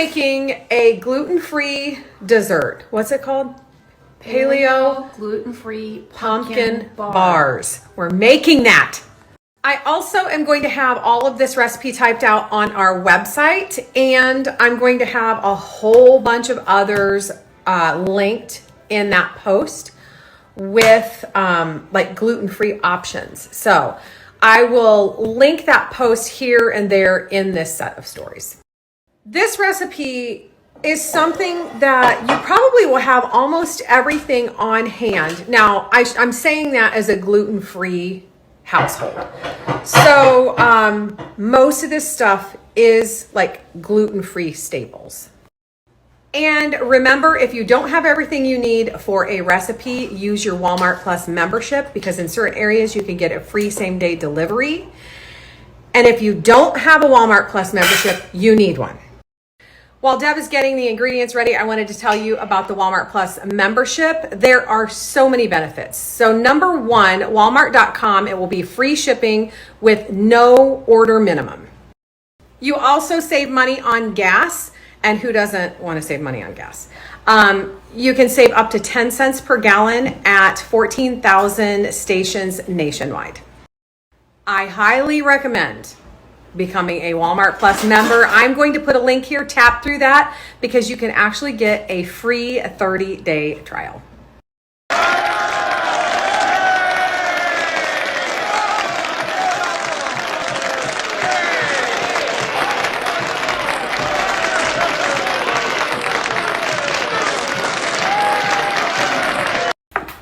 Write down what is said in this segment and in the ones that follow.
making a gluten-free dessert. What's it called? Paleo gluten-free pumpkin bars. We're making that. I also am going to have all of this recipe typed out on our website, and I'm going to have a whole bunch of others linked in that post with like gluten-free options. So I will link that post here and there in this set of stories. This recipe is something that you probably will have almost everything on hand. Now, I'm saying that as a gluten-free household. So most of this stuff is like gluten-free staples. And remember, if you don't have everything you need for a recipe, use your Walmart Plus membership, because in certain areas you can get a free same-day delivery. And if you don't have a Walmart Plus membership, you need one. While Deb is getting the ingredients ready, I wanted to tell you about the Walmart Plus membership. There are so many benefits. So number one, walmart.com, it will be free shipping with no order minimum. You also save money on gas. And who doesn't want to save money on gas? You can save up to 10 cents per gallon at 14,000 stations nationwide. I highly recommend becoming a Walmart Plus member. I'm going to put a link here, tap through that, because you can actually get a free 30-day trial.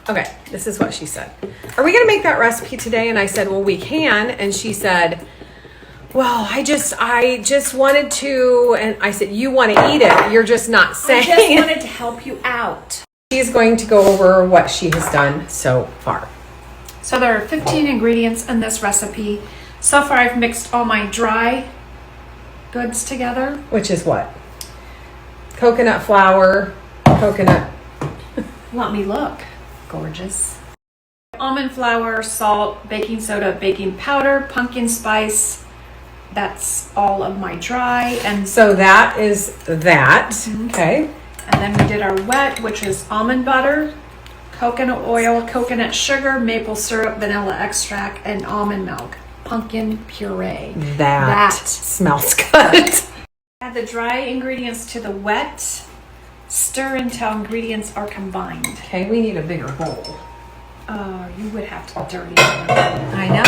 Okay, this is what she said. Are we gonna make that recipe today? And I said, well, we can. And she said, well, I just wanted to. And I said, you want to eat it. You're just not saying. I just wanted to help you out. She's going to go over what she has done so far. So there are 15 ingredients in this recipe. So far, I've mixed all my dry goods together. Which is what? Coconut flour, coconut. Let me look. Gorgeous. Almond flour, salt, baking soda, baking powder, pumpkin spice. That's all of my dry. And so that is that. Mm-hmm. Okay. And then we did our wet, which is almond butter, coconut oil, coconut sugar, maple syrup, vanilla extract, and almond milk. Pumpkin puree. That smells good. Add the dry ingredients to the wet. Stir until ingredients are combined. Okay, we need a bigger bowl. Oh, you would have to dirty it. I know.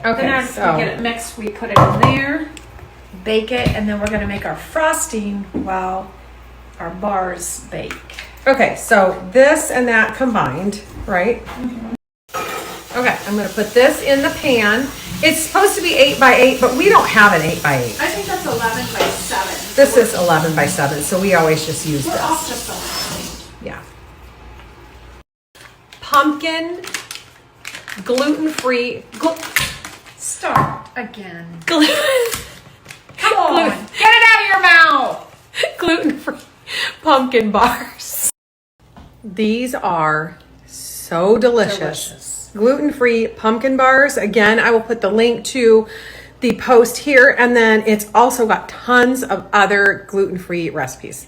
Okay, then after we get it mixed, we put it in there, bake it, and then we're going to make our frosting while our bars bake. Okay, so this and that combined, right? Mm-hmm. Okay, I'm going to put this in the pan. It's supposed to be 8 by 8, but we don't have an 8 by 8. I think that's 11 by 7. This is 11 by 7, so we always just use this. We're all just 11. Yeah. Pumpkin, gluten-free. Start again. Come on, get it out of your mouth. Gluten-free pumpkin bars. These are so delicious. Gluten-free pumpkin bars. Again, I will put the link to the post here, and then it's also got tons of other gluten-free recipes.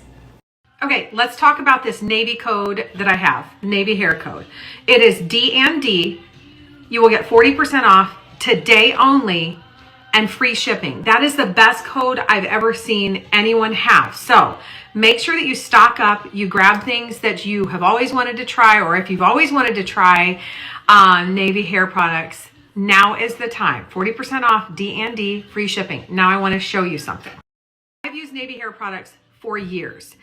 Okay, let's talk about this Navy code that I have, Navy hair code. It is DND. You will get 40% off today only and free shipping. That is the best code I've ever seen anyone have. So make sure that you stock up, you grab things that you have always wanted to try, or if you've always wanted to try Navy hair products, now is the time. 40% off, D&D, free shipping. Now I want to show you something. I've used Navy hair products for years.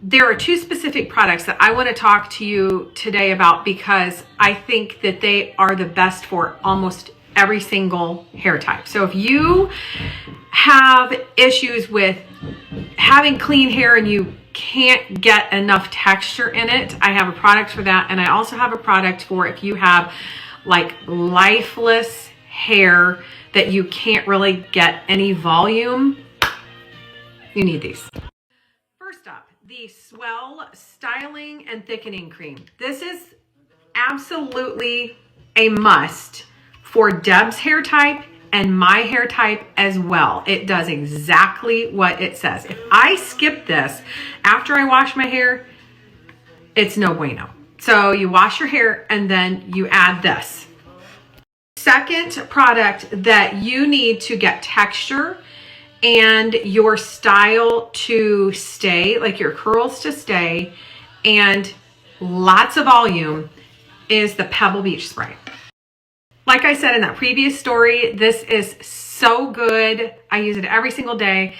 There are two specific products that I want to talk to you today about, because I think that they are the best for almost every single hair type. So if you have issues with having clean hair and you can't get enough texture in it, I have a product for that. And I also have a product for if you have like lifeless hair that you can't really get any volume, you need these. First up, the Swell Styling and Thickening Cream. This is absolutely a must for Deb's hair type and my hair type as well. It does exactly what it says. If I skip this after I wash my hair, it's no bueno. So you wash your hair and then you add this. Second product that you need to get texture and your style to stay, like your curls to stay, and lots of volume, is the Pebble Beach spray. Like I said in that previous story, this is so good. I use it every single day.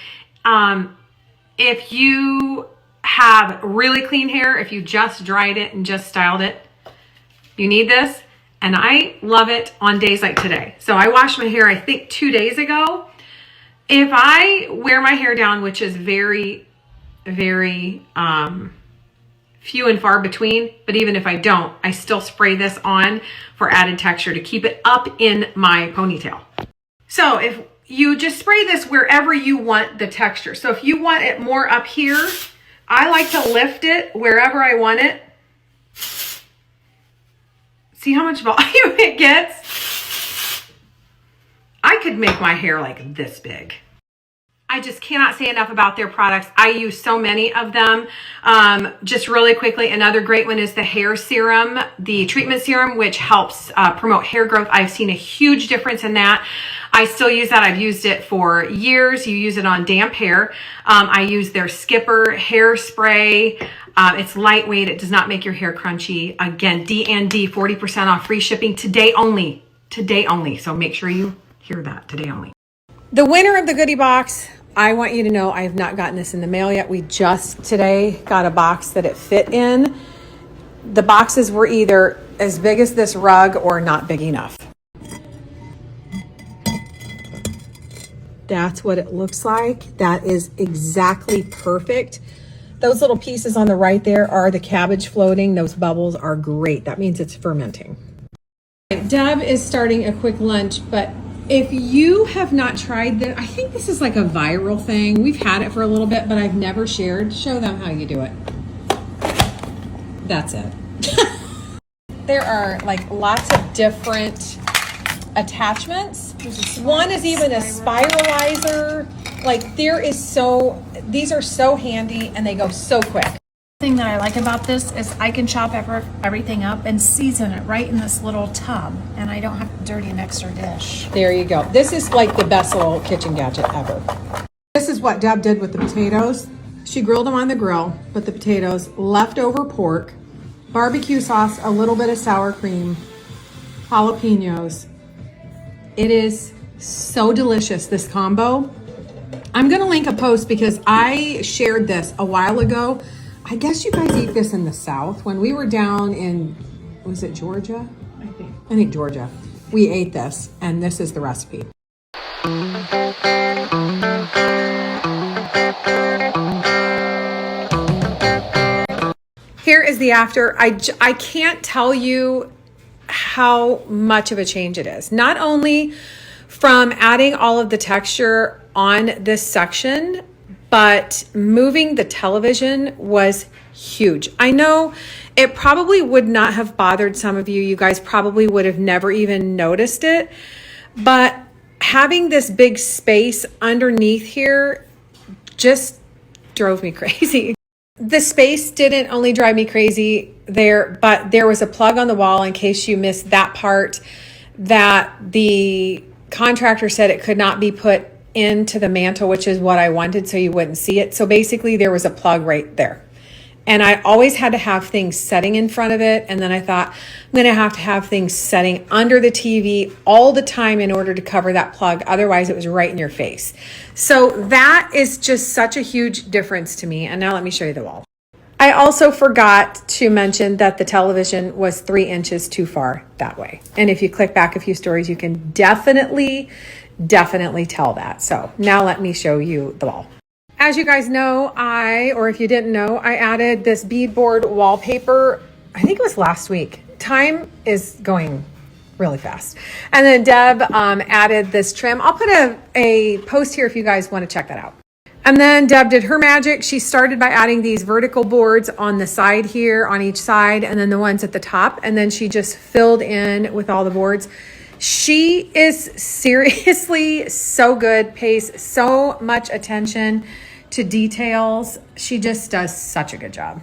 If you have really clean hair, if you just dried it and just styled it, you need this. And I love it on days like today. So I washed my hair, I think 2 days ago. If I wear my hair down, which is very, very few and far between, but even if I don't, I still spray this on for added texture to keep it up in my ponytail. So if you just spray this wherever you want the texture. So if you want it more up here, I like to lift it wherever I want it. See how much volume it gets? I could make my hair like this big. I just cannot say enough about their products. I use so many of them. Just really quickly, another great one is the hair serum, the treatment serum, which helps promote hair growth. I've seen a huge difference in that. I still use that. I've used it for years. You use it on damp hair. I use their Skipper hair spray. It's lightweight. It does not make your hair crunchy. Again, D&D, 40% off, free shipping today only. Today only. So make sure you hear that, today only. The winner of the goodie box, I want you to know I have not gotten this in the mail yet. We just today got a box that it fit in. The boxes were either as big as this rug or not big enough. That's what it looks like. That is exactly perfect. Those little pieces on the right there are the cabbage floating. Those bubbles are great. That means it's fermenting. Deb is starting a quick lunch, but if you have not tried this, I think this is like a viral thing. We've had it for a little bit, but I've never shared. Show them how you do it. That's it. There are like lots of different attachments. One is even a spiralizer. Like these are so handy and they go so quick. The thing that I like about this is I can chop everything up and season it right in this little tub, and I don't have to dirty an extra dish. There you go. This is like the best little kitchen gadget ever. This is what Deb did with the potatoes. She grilled them on the grill, put the potatoes, leftover pork, barbecue sauce, a little bit of sour cream, jalapenos. It is so delicious, this combo. I'm gonna link a post because I shared this a while ago. I guess you guys eat this in the South. When we were down in, was it Georgia? I think Georgia. We ate this, and this is the recipe. Here is the after. I can't tell you how much of a change it is. Not only from adding all of the texture on this section, but moving the television was huge. I know it probably would not have bothered some of you. You guys probably would have never even noticed it. But having this big space underneath here just drove me crazy. The space didn't only drive me crazy there, but there was a plug on the wall in case you missed that part that the contractor said it could not be put into the mantle, which is what I wanted so you wouldn't see it. So basically there was a plug right there. And I always had to have things setting in front of it. And then I thought, I'm going to have things setting under the TV all the time in order to cover that plug. Otherwise it was right in your face. So that is just such a huge difference to me. And now let me show you the wall. I also forgot to mention that the television was 3 inches too far that way. And if you click back a few stories, you can definitely tell that. So now let me show you the wall. As you guys know, or if you didn't know, I added this beadboard wallpaper, I think it was last week. Time is going really fast. And then Deb added this trim. I'll put a post here if you guys want to check that out. And then Deb did her magic. She started by adding these vertical boards on the side here, on each side, and then the ones at the top. And then she just filled in with all the boards. She is seriously so good, pays so much attention to details. She just does such a good job.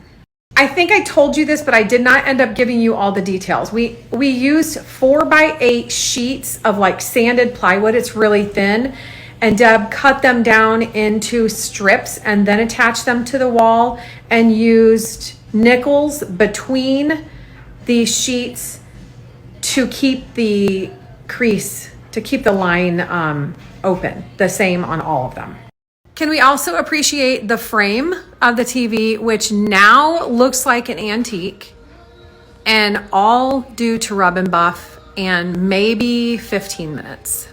I think I told you this, but I did not end up giving you all the details. We used 4x8 sheets of like sanded plywood. It's really thin. And Deb cut them down into strips and then attached them to the wall and used nickels between these sheets to keep the crease, to keep the line open, the same on all of them. Can we also appreciate the frame of the TV, which now looks like an antique, and all due to rub and buff and maybe 15 minutes.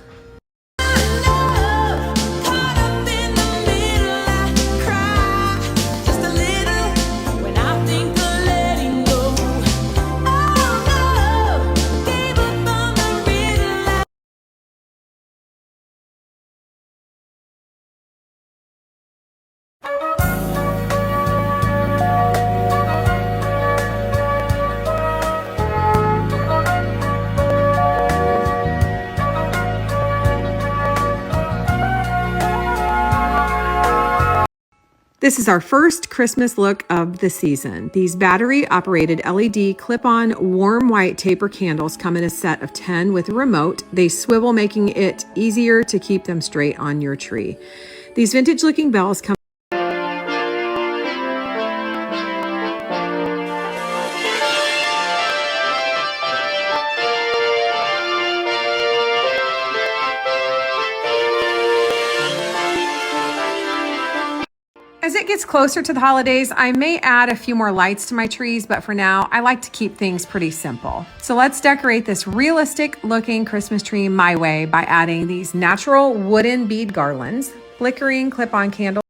This is our first Christmas look of the season. These battery-operated LED clip-on warm white taper candles come in a set of 10 with a remote. They swivel, making it easier to keep them straight on your tree. These vintage-looking bells come As it gets closer to the holidays, I may add a few more lights to my trees, but for now, I like to keep things pretty simple. So let's decorate this realistic looking Christmas tree my way by adding these natural wooden bead garlands, flickering clip-on candles,